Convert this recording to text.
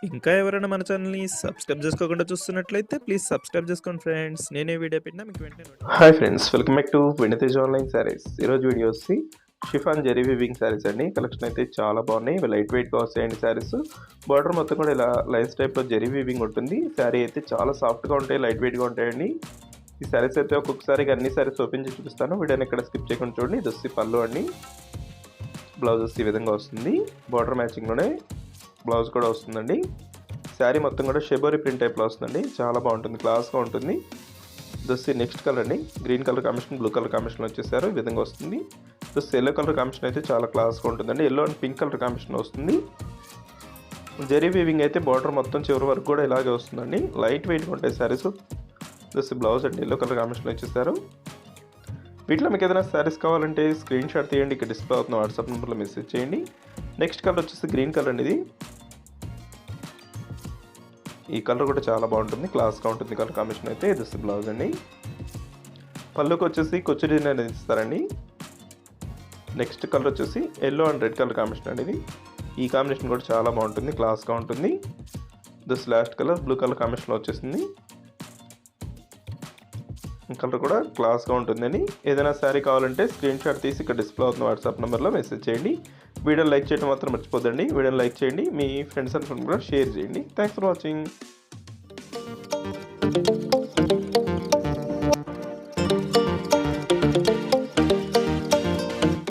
ఇంకా ఎవరైనా మన ఛానల్‌ని సబ్స్క్రైబ్ చేసుకోకుండా చూస్తున్నట్లయితే ప్లీజ్ సబ్స్క్రైబ్ చేసుకోండి ఫ్రెండ్స్. నేనే వీడియో పెట్టినా మీకు వెంటనే hi friends, welcome back to Vintage Online Sarees. ఈరోజు వీడియో వచ్చి షిఫాన్ జరీ వీవింగ్ శారీస్ అండి. కలెక్షన్ అయితే చాలా బాగున్నాయి. ఇవి లైట్ వెయిట్గా వస్తాయండి శారీస్. బార్డర్ మొత్తం కూడా ఇలా లైన్స్ టైప్లో జరీ వీవింగ్ ఉంటుంది. శారీ అయితే చాలా సాఫ్ట్గా ఉంటాయి, లైట్ వెయిట్గా ఉంటాయండి. ఈ శారీస్ అయితే ఒక్కొక్కసారిగా అన్ని శారీస్ ఓపెన్ చేసి చూపిస్తాను. వీడియోని ఇక్కడ స్కిప్ చేయకుండా చూడండి. ఇది వచ్చి పళ్ళు అండి. బ్లౌజ్ వచ్చి ఈ విధంగా వస్తుంది. బార్డర్ మ్యాచింగ్లోనే బ్లౌజ్ కూడా వస్తుందండి. శారీ మొత్తం కూడా షెబోరి ప్రింట్ టైప్లో వస్తుందండి. చాలా బాగుంటుంది, క్లాస్గా ఉంటుంది. దస్ నెక్స్ట్ కలర్ అండి. Green colour combination, blue colour combination వచ్చేసారు. ఈ విధంగా వస్తుంది. దస్ ఎల్లో కలర్ కాంబినేషన్ అయితే చాలా క్లాస్గా ఉంటుందండి. Yellow and pink colour combination వస్తుంది. జరీ వీవింగ్ అయితే బార్డర్ మొత్తం చివరి వరకు కూడా ఇలాగే వస్తుందండి. లైట్ వెయిట్గా ఉంటాయి శారీస్. దస్ బ్లౌజ్ అండి ఎల్లో కలర్ కాంబినేషన్ వచ్చేసారు. వీటిలో మీకు ఏదైనా శారీస్ కావాలంటే స్క్రీన్ షాట్ తీయండి. ఇక్కడ డిస్ప్లే అవుతున్న వాట్సాప్ నెంబర్లో మెసేజ్ చేయండి. నెక్స్ట్ కలర్ వచ్చేసి గ్రీన్ కలర్ అండి. ఈ కలర్ కూడా చాలా బాగుంటుంది, క్లాస్గా ఉంటుంది కలర్ కాంబినేషన్ అయితే. ఇది బ్లౌజ్ అండి. పళ్ళుకి వచ్చేసి కొచ్చు డిజైన్ అనేది ఇస్తారండి. నెక్స్ట్ కలర్ వచ్చేసి yellow and red colour combination అండి. ఈ కాంబినేషన్ కూడా చాలా బాగుంటుంది, క్లాస్గా ఉంటుంది. This last colour blue colour కాంబినేషన్లో వచ్చేసింది. కలర్ కూడా క్లాస్గా ఉంటుందని. ఏదైనా శారీ కావాలంటే స్క్రీన్ షాట్ తీసి ఇక్కడ డిస్ప్లే అవుతున్న వాట్సాప్ నెంబర్లో మెసేజ్ చేయండి. వీడియోని లైక్ చేయడం మాత్రం మర్చిపోద్దండి. వీడియోని లైక్ చేయండి, మీ ఫ్రెండ్స్ అండ్ ఫ్రెండ్స్ కూడా షేర్ చేయండి. Thanks for watching.